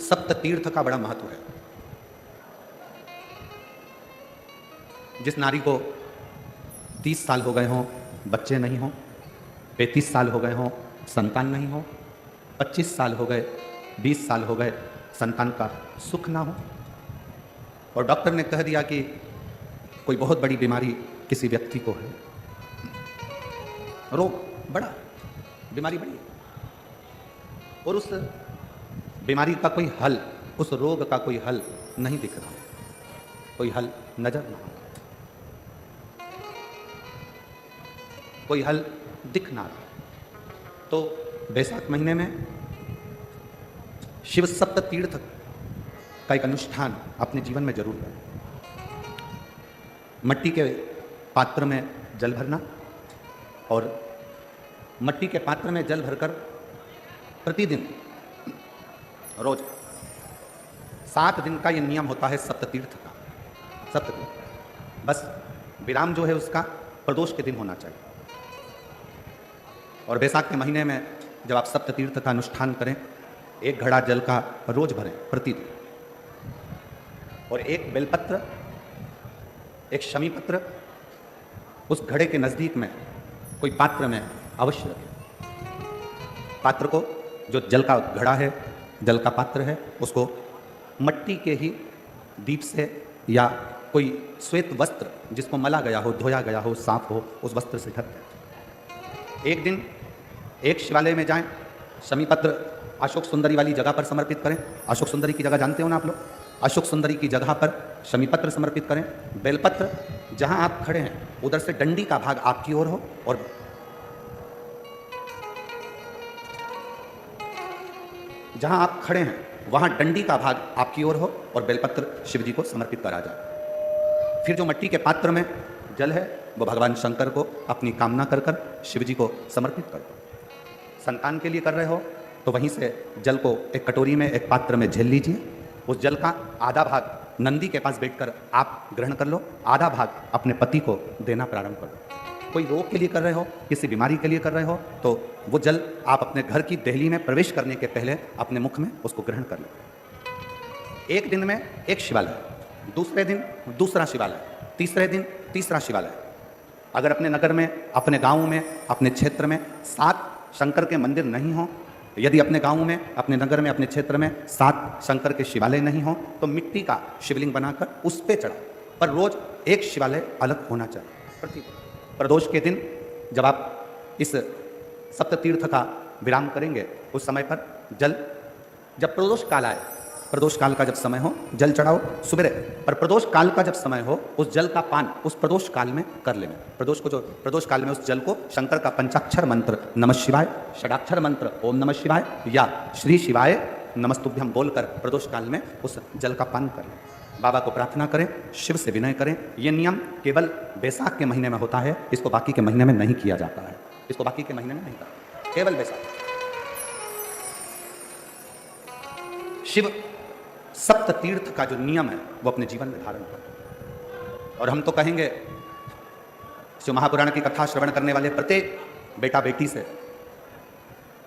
सप्त तीर्थ का बड़ा महत्व है। जिस नारी को 30 साल हो गए हों, बच्चे नहीं हों, 35 साल हो गए हों, संतान नहीं हो, 25 साल हो गए, 20 साल हो गए, संतान का सुख ना हो, और डॉक्टर ने कह दिया कि कोई बहुत बड़ी बीमारी किसी व्यक्ति को है, रोग बड़ा, बीमारी बड़ी, और उस बीमारी का कोई हल, उस रोग का कोई हल नहीं दिख रहा, कोई हल नजर ना आ, कोई हल दिख ना रहा, तो बैसाख महीने में शिव सप्त तीर्थ का एक अनुष्ठान अपने जीवन में जरूर करें। मट्टी के पात्र में जल भरना, और मट्टी के पात्र में जल भरकर प्रतिदिन रोज 7 दिन का ये नियम होता है सप्त तीर्थ का। सप्त तीर्थ बस विराम जो है उसका प्रदोष के दिन होना चाहिए। और बैसाख के महीने में जब आप सप्त तीर्थ का अनुष्ठान करें, 1 घड़ा जल का रोज भरें प्रतिदिन, और 1 बेलपत्र, 1 शमी पत्र उस घड़े के नज़दीक में कोई पात्र में अवश्य रखें। पात्र को, जो जल का घड़ा है, जल का पात्र है, उसको मट्टी के ही दीप से या कोई श्वेत वस्त्र जिसको मला गया हो, धोया गया हो, साफ हो, उस वस्त्र से ढक दें। एक दिन एक शिवालय में जाएं, शमी पत्र अशोक सुंदरी वाली जगह पर समर्पित करें। अशोक सुंदरी की जगह जानते हो ना आप लोग? अशोक सुंदरी की जगह पर शमी पत्र समर्पित करें। बेलपत्र जहां आप खड़े हैं उधर से डंडी का भाग आपकी ओर हो, और जहां आप खड़े हैं वहां डंडी का भाग आपकी ओर हो, और बेलपत्र शिव जी को समर्पित करा जाए। फिर जो मट्टी के पात्र में जल है वो भगवान शंकर को अपनी कामना कर कर शिव जी को समर्पित कर दो। संतान के लिए कर रहे हो तो वहीं से जल को एक कटोरी में, एक पात्र में झेल लीजिए। उस जल का आधा भाग नंदी के पास बैठकर आप ग्रहण कर लो, आधा भाग अपने पति को देना प्रारंभ कर दो। कोई रोग के लिए कर रहे हो, किसी बीमारी के लिए कर रहे हो, तो वो जल आप अपने घर की देहली में प्रवेश करने के पहले अपने मुख में उसको ग्रहण कर लो। एक दिन में एक शिवालय, दूसरे दिन दूसरा शिवालय, तीसरे दिन तीसरा शिवालय। अगर अपने नगर में, अपने गाँव में, अपने क्षेत्र में 7 शंकर के मंदिर नहीं हो, यदि अपने गांव में, अपने नगर में, अपने क्षेत्र में 7 शंकर के शिवालय नहीं हो, तो मिट्टी का शिवलिंग बनाकर उस पे चढ़ाओ, पर रोज एक शिवालय अलग होना चाहिए। प्रतिदिन प्रदोष के दिन जब आप इस सप्त तीर्थ का विराम करेंगे, उस समय पर जल, जब प्रदोष काल आए, प्रदोष काल का जब समय हो जल चढ़ाओ सुबह, पर प्रदोष काल का जब समय हो उस जल का पान उस प्रदोष काल में कर लेना। प्रदोष काल में उस जल को शंकर का पंचाक्षर मंत्र नमः शिवाय, षडाक्षर मंत्र ओम नमः शिवाय या श्री शिवाय नमस्तुभ्यम बोलकर प्रदोष काल में उस जल का पान कर लें। बाबा को प्रार्थना करें, शिव से विनय करें। ये नियम केवल बैसाख के महीने में होता है, इसको बाकी के महीने में नहीं किया जाता है। इसको बाकी के महीने में नहीं करता, केवल बैसाख। शिव सप्त तीर्थ का जो नियम है वो अपने जीवन में धारण करें। और हम तो कहेंगे, शिव महापुराण की कथा श्रवण करने वाले प्रत्येक बेटा बेटी से,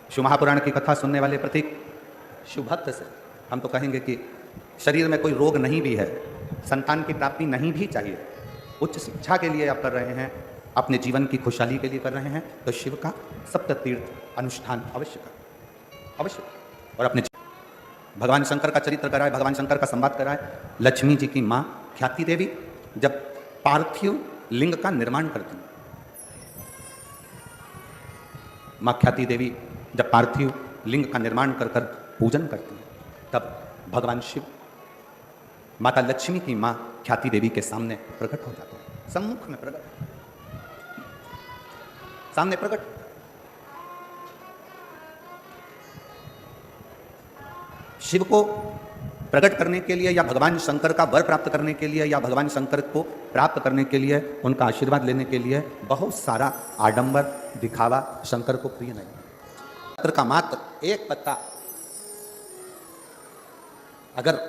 शिव महापुराण की कथा सुनने वाले प्रत्येक शिव भक्त से हम तो कहेंगे कि शरीर में कोई रोग नहीं भी है, संतान की प्राप्ति नहीं भी चाहिए, उच्च शिक्षा के लिए आप कर रहे हैं, अपने जीवन की खुशहाली के लिए कर रहे हैं, तो शिव का सप्त तीर्थ अनुष्ठान अवश्य करें, अवश्य। और अपने भगवान शंकर का चरित्र कराए, भगवान शंकर का संवाद कराए। लक्ष्मी जी की माँ ख्याति देवी जब पार्थिव लिंग का निर्माण करती हैं, माँ ख्याति देवी जब पार्थिव लिंग का निर्माण कर कर पूजन करती हैं, तब भगवान शिव माता लक्ष्मी की माँ ख्याति देवी के सामने प्रकट हो जाते हैं, सम्मुख में प्रकट, सामने प्रकट। शिव को प्रकट करने के लिए या भगवान शंकर का वर प्राप्त करने के लिए या भगवान शंकर को प्राप्त करने के लिए, उनका आशीर्वाद लेने के लिए बहुत सारा आडंबर दिखावा शंकर को प्रिय नहीं। पत्र का मात्र एक पत्ता अगर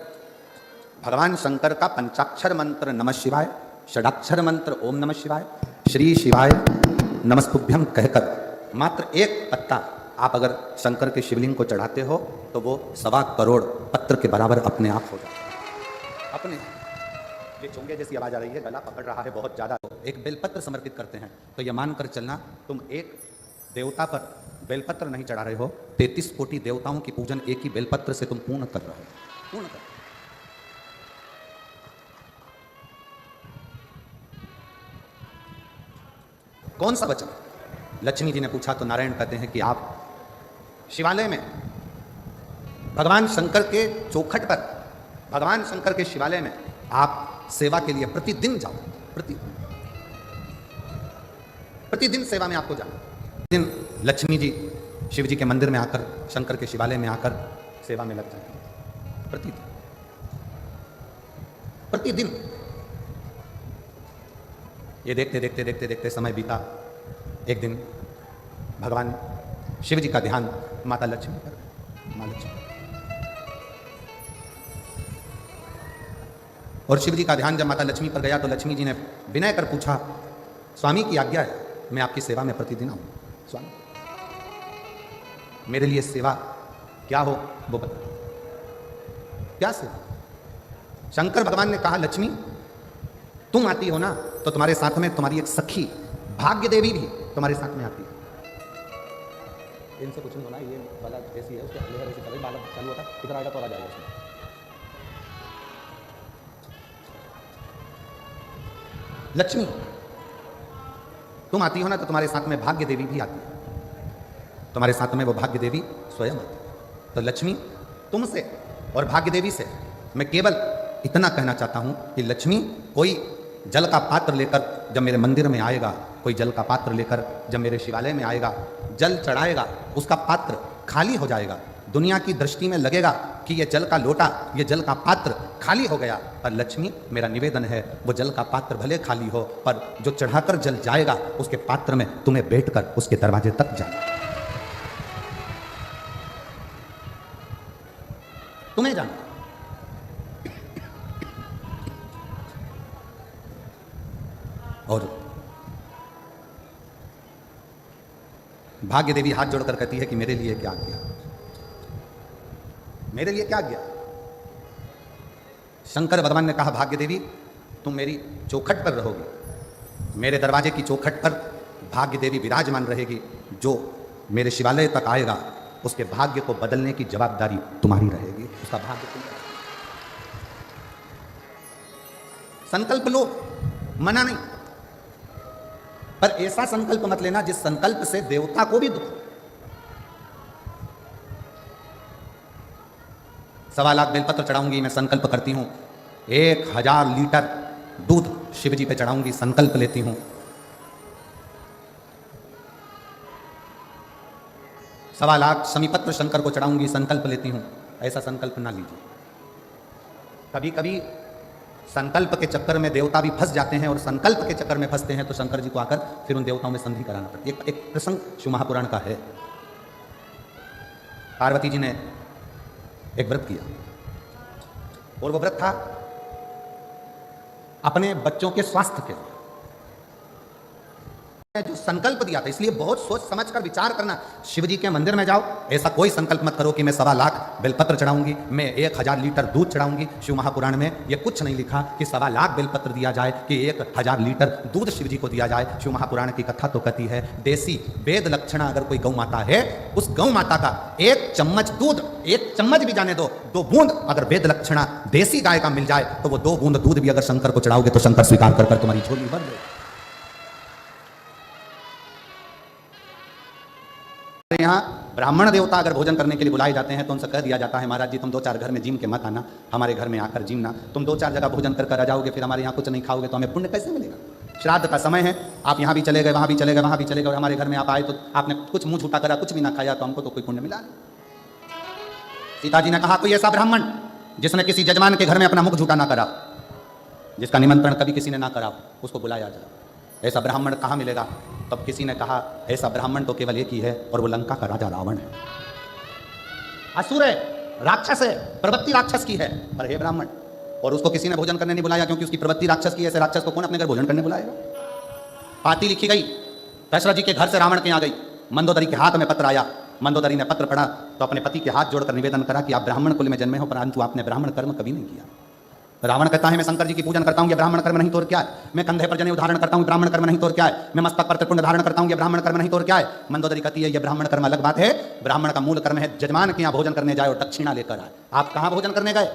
भगवान शंकर का पंचाक्षर मंत्र नमः शिवाय, षडाक्षर मंत्र ओम नमः शिवाय, श्री शिवाय नमस्तुभ्यम कहकर मात्र एक पत्ता आप अगर शंकर के शिवलिंग को चढ़ाते हो तो वो 1.25 करोड़ पत्र के बराबर अपने आप हो जाता है। अपने ये चोंगे जैसी आवाज आ रही है, गला पकड़ रहा है बहुत ज्यादा, एक बेलपत्र समर्पित करते हैं तो यह मानकर चलना तुम एक देवता पर बेलपत्र नहीं चढ़ा रहे हो, 33 कोटि देवताओं की पूजन एक ही बेलपत्र से तुम पूर्ण कर रहे हो। पूर्ण कर। कौन सा वचन? लक्ष्मी जी ने पूछा तो नारायण कहते हैं कि आप शिवालय में भगवान शंकर के चौखट पर, भगवान शंकर के शिवालय में आप सेवा के लिए प्रतिदिन जाओ। प्रतिदिन सेवा में आपको जाना। दिन लक्ष्मी जी शिव जी के मंदिर में आकर, शंकर के शिवालय में आकर सेवा में लग जाती हैं। प्रतिदिन प्रतिदिन। ये देखते देखते देखते देखते समय बीता। एक दिन भगवान शिव जी का ध्यान माता लक्ष्मी पर, माँ लक्ष्मी, और शिव जी का ध्यान जब माता लक्ष्मी पर गया तो लक्ष्मी जी ने विनय कर पूछा, स्वामी की आज्ञा है मैं आपकी सेवा में प्रतिदिन आऊं। स्वामी मेरे लिए सेवा क्या हो वो बता। क्या सेवा? शंकर भगवान ने कहा, लक्ष्मी तुम आती हो ना तो तुम्हारे साथ में तुम्हारी एक सखी भाग्य देवी भी तुम्हारे साथ में आती है। इनसे कुछ नहीं होना, ये वाला ऐसी है, उसके अगले ऐसी कभी बालक चालू होता इधर आएगा तो आ जाएगा उसमें। लक्ष्मी तुम आती हो ना तो तुम्हारे साथ में भाग्य देवी भी आती है, तुम्हारे साथ में वो भाग्य देवी स्वयं आती है। तो लक्ष्मी तुमसे और भाग्य देवी से मैं केवल इतना कहना चाहता हूं कि लक्ष्मी कोई जल का पात्र लेकर जब मेरे मंदिर में आएगा, कोई जल का पात्र लेकर जब मेरे शिवालय में आएगा, जल चढ़ाएगा, उसका पात्र खाली हो जाएगा, दुनिया की दृष्टि में लगेगा कि ये जल का लोटा, ये जल का पात्र खाली हो गया। पर लक्ष्मी मेरा निवेदन है वो जल का पात्र भले खाली हो पर जो चढ़ाकर जल जाएगा उसके पात्र में तुम्हें बैठकर उसके दरवाजे तक जाना, तुम्हें जाना। और भाग्य देवी हाथ जोड़कर कहती है कि मेरे लिए क्या आज्ञा, मेरे लिए क्या आज्ञा। शंकर भगवान ने कहा, भाग्य देवी तुम मेरी चौखट पर रहोगी, मेरे दरवाजे की चौखट पर भाग्य देवी विराजमान रहेगी, जो मेरे शिवालय तक आएगा उसके भाग्य को बदलने की जवाबदारी तुम्हारी रहेगी, उसका भाग्य तुम। संकल्प लो, मना नहीं, पर ऐसा संकल्प मत लेना जिस संकल्प से देवता को भी दुख। 1.25 लाख बेलपत्र चढ़ाऊंगी, मैं संकल्प करती हूं 1000 लीटर दूध शिव जी पे चढ़ाऊंगी, संकल्प लेती हूं। 1.25 लाख समीपत्र शंकर को चढ़ाऊंगी, संकल्प लेती हूं। ऐसा संकल्प ना लीजिए। कभी कभी संकल्प के चक्कर में देवता भी फंस जाते हैं और संकल्प के चक्कर में फंसते हैं तो शंकर जी को आकर फिर उन देवताओं में संधि कराना पड़ता है। एक प्रसंग शिव महापुराण का है। पार्वती जी ने एक व्रत किया और वो व्रत था अपने बच्चों के स्वास्थ्य के लिए, जो संकल्प दिया था। इसलिए बहुत सोच समझ कर विचार करना। शिव जी के मंदिर में जाओ, ऐसा कोई संकल्प मत करो कि मैं 1.25 लाख बेलपत्र चढ़ाऊंगी, मैं 1000 लीटर दूध चढ़ाऊंगी। शिव महापुराण में यह कुछ नहीं लिखा कि 1.25 लाख बेलपत्र दिया जाए कि 1000 लीटर दूध शिव जी को दिया जाए। शिव महापुराण की कथा तो कहती है देसी वेद लक्षणा अगर कोई गौ माता है, उस गौ माता का 1 चम्मच दूध, 1 चम्मच भी जाने दो, 2 बूंद अगर वेद लक्षणा देसी गाय का मिल जाए तो वो 2 बूंद दूध भी अगर शंकर को चढ़ाओगे तो शंकर स्वीकार कर तुम्हारी झोली भर दे। यहाँ ब्राह्मण देवता अगर भोजन करने के लिए बुलाए जाते हैं तो उनसे कह दिया जाता है, महाराज जी तुम 2-4 घर में जिम के मत आना, हमारे घर में आकर जिमना। तुम 2-4 जगह भोजन कर आ जाओगे, फिर हमारे यहाँ कुछ नहीं खाओगे तो हमें पुण्य कैसे मिलेगा। श्राद्ध का समय है, आप यहाँ भी चले गए, वहाँ भी चले गए, वहाँ भी चले गए, हमारे घर में आप आए तो आपने कुछ मुँह झूठा करा, कुछ भी ना खाया तो हमको तो कोई पुण्य मिला नहीं। सीता जी ने कहा, कोई ऐसा ब्राह्मण जिसने किसी जजमान के घर में अपना मुख झूठा ना करा, जिसका निमंत्रण कभी किसी ने ना करा, उसको बुलाया जाए। ऐसा ब्राह्मण कहाँ मिलेगा? तब किसी ने कहा, ऐसा ब्राह्मण तो केवल एक ही है और वो लंका का राजा रावण है। असुर है, राक्षस है, प्रवृत्ति राक्षस की है, पर हे ब्राह्मण। और उसको किसी ने भोजन करने नहीं बुलाया क्योंकि उसकी प्रवृत्ति राक्षस की है। ऐसे राक्षस को कौन अपने घर भोजन करने बुलाएगा? पाती लिखी गई, दशरथ जी के घर से रावण के यहाँ गई, मंदोदरी के हाथ में पत्र आया, मंदोदरी ने पत्र पढ़ा तो अपने पति के हाथ जोड़कर निवेदन करा कि आप ब्राह्मण कुल में जन्मे हो, परंतु आपने ब्राह्मण कर्म कभी नहीं किया। रावण कहता है मैं शंकर जी की पूजन करता हूँ, ये ब्राह्मण कर्म नहीं तो और क्या है। मैं कंधे पर जनेऊ धारण करता हूँ, ब्राह्मण कर्म नहीं तो और क्या है। मैं मस्तक पर त्रिपुंड धारण करता हूँ, ये ब्राह्मण कर्म नहीं तो और क्या है। मंदोदरी कहती है ये ब्राह्मण कर्म अलग बात है, ब्राह्मण का मूल कर्म है जजमान के यहाँ भोजन करने जाए और दक्षिणा लेकर आए। आप कहाँ भोजन करने गए?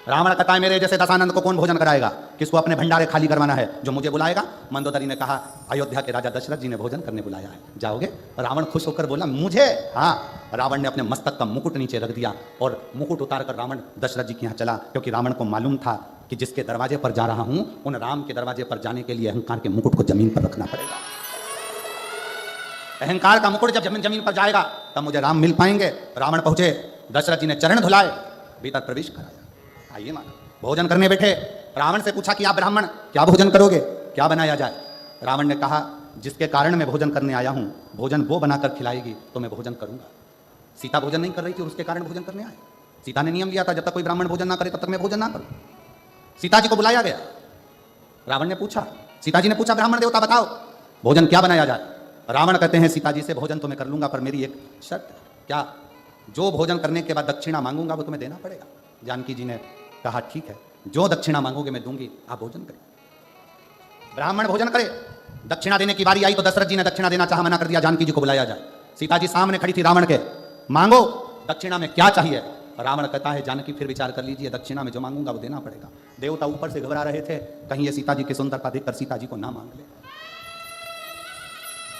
रावण कहता है मेरे जैसे दशानंद को कौन भोजन कराएगा, किसको अपने भंडारे खाली करवाना है, जो मुझे बुलाएगा। मंदोदरी ने कहा अयोध्या के राजा दशरथ जी ने भोजन करने बुलाया है, जाओगे? रावण खुश होकर बोला मुझे। हाँ, रावण ने अपने मस्तक का मुकुट नीचे रख दिया और मुकुट उतारकर रावण दशरथ जी के यहाँ चला, क्योंकि रावण को मालूम था कि जिसके दरवाजे पर जा रहा हूं उन राम के दरवाजे पर जाने के लिए अहंकार के मुकुट को जमीन पर रखना पड़ेगा। अहंकार का मुकुट जब जमीन पर जाएगा तब मुझे राम मिल पाएंगे। रावण पहुंचे, दशरथ जी ने चरण धुलाए, भीतर प्रवेश कराया। आइए मानो, भोजन करने बैठे। रावण से पूछा कि आप ब्राह्मण क्या भोजन करोगे, क्या बनाया जाए? रावण ने कहा जिसके कारण मैं भोजन करने आया हूं, भोजन वो बनाकर खिलाएगी तो मैं भोजन करूंगा। सीता भोजन नहीं कर रही थी और उसके कारण भोजन करने आए। सीता ने नियम लिया था जब तक कोई ब्राह्मण भोजन ना करे तब तक मैं भोजन ना करूं। सीता जी को बुलाया गया। रावण ने पूछा, सीता जी ने पूछा ब्राह्मण देवता बताओ भोजन क्या बनाया जाए। रावण कहते हैं सीता जी से भोजन तो मैं कर लूंगा, पर मेरी एक शर्त है। क्या? जो भोजन करने के बाद दक्षिणा मांगूंगा वो तुम्हें देना पड़ेगा। जानकी जी ने कहा ठीक है, जो दक्षिणा मांगोगे मैं दूंगी, आप भोजन करें। ब्राह्मण भोजन करे। दक्षिणा देने की बारी आई तो दशरथ जी ने दक्षिणा देना चाहा, मना कर दिया। जानकी जी को बुलाया जाए। सीता जी सामने खड़ी थी रावण के, मांगो दक्षिणा में क्या चाहिए। रावण कहता है जानकी फिर विचार कर लीजिए, दक्षिणा में जो मांगूंगा वो देना पड़ेगा। देवता ऊपर से घबरा रहे थे, कहीं ये सीता जी की सुंदरता देखकर सीता जी को ना मांग ले।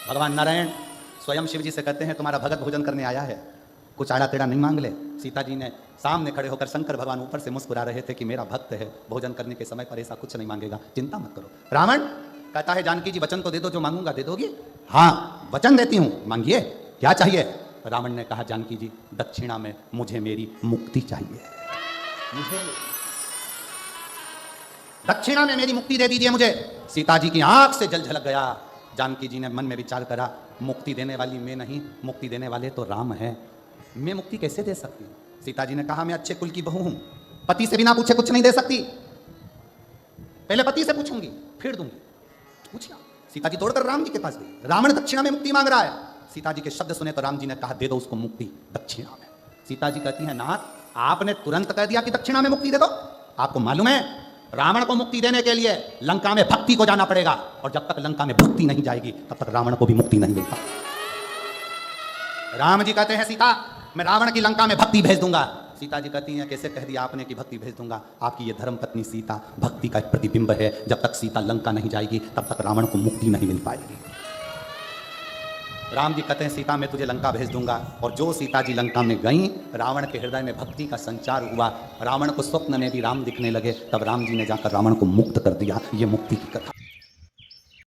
भगवान नारायण स्वयं शिव जी से कहते हैं तुम्हारा भगत भोजन करने आया है, कुछ आड़ा टेढ़ा नहीं मांग ले। सीता जी ने सामने खड़े होकर, शंकर भगवान ऊपर से मुस्कुरा रहे थे कि मेरा भक्त है, भोजन करने के समय पर ऐसा कुछ नहीं मांगेगा, चिंता मत करो। रावण कहता है जानकी जी वचन तो दे दो, जो मांगूंगा दे दोगी? हाँ वचन देती हूं, मांगिए क्या चाहिए। रावण ने कहा जानकी जी दक्षिणा में मुझे मेरी मुक्ति चाहिए, मुझे दक्षिणा में मेरी मुक्ति दे दीजिए मुझे। सीता जी की आंख से जल झलक गया। जानकी जी ने मन में विचार करा, मुक्ति देने वाली मैं नहीं, मुक्ति देने वाले तो राम है, मैं मुक्ति कैसे दे सकती हूँ। सीता जी ने कहा मैं अच्छे कुल की बहू हूं, पति से बिना पूछे कुछ नहीं दे सकती, पहले पति से पूछूंगी फिर दूंगी। पूछिए। सीता जी दौड़कर राम जी के पास गई। रावण दक्षिणा में मुक्ति मांग रहा है। सीता जी के शब्द सुने तो राम जी ने कहा दे दो उसको मुक्ति दक्षिणा में। सीता जी कहती है नाथ आपने तुरंत कह दिया कि दक्षिणा में मुक्ति दे दो। आपको मालूम है रावण को मुक्ति देने के लिए लंका में भक्ति को जाना पड़ेगा, और जब तक लंका में भक्ति नहीं जाएगी तब तक रावण को भी मुक्ति नहीं मिल पाएगी। राम जी कहते हैं सीता मैं रावण की लंका में भक्ति भेज दूंगा। सीता जी कहती हैं कैसे कह दिया आपने कि भक्ति भेज दूंगा। आपकी ये धर्म पत्नी सीता भक्ति का एक प्रतिबिंब है, जब तक सीता लंका नहीं जाएगी तब तक रावण को मुक्ति नहीं मिल पाएगी। राम जी कहते हैं सीता मैं तुझे लंका भेज दूंगा, और जो सीता जी लंका में गई रावण के हृदय में भक्ति का संचार हुआ। रावण को स्वप्न में भी राम दिखने लगे, तब राम जी ने जाकर रावण को मुक्त कर दिया। ये मुक्ति की कथा।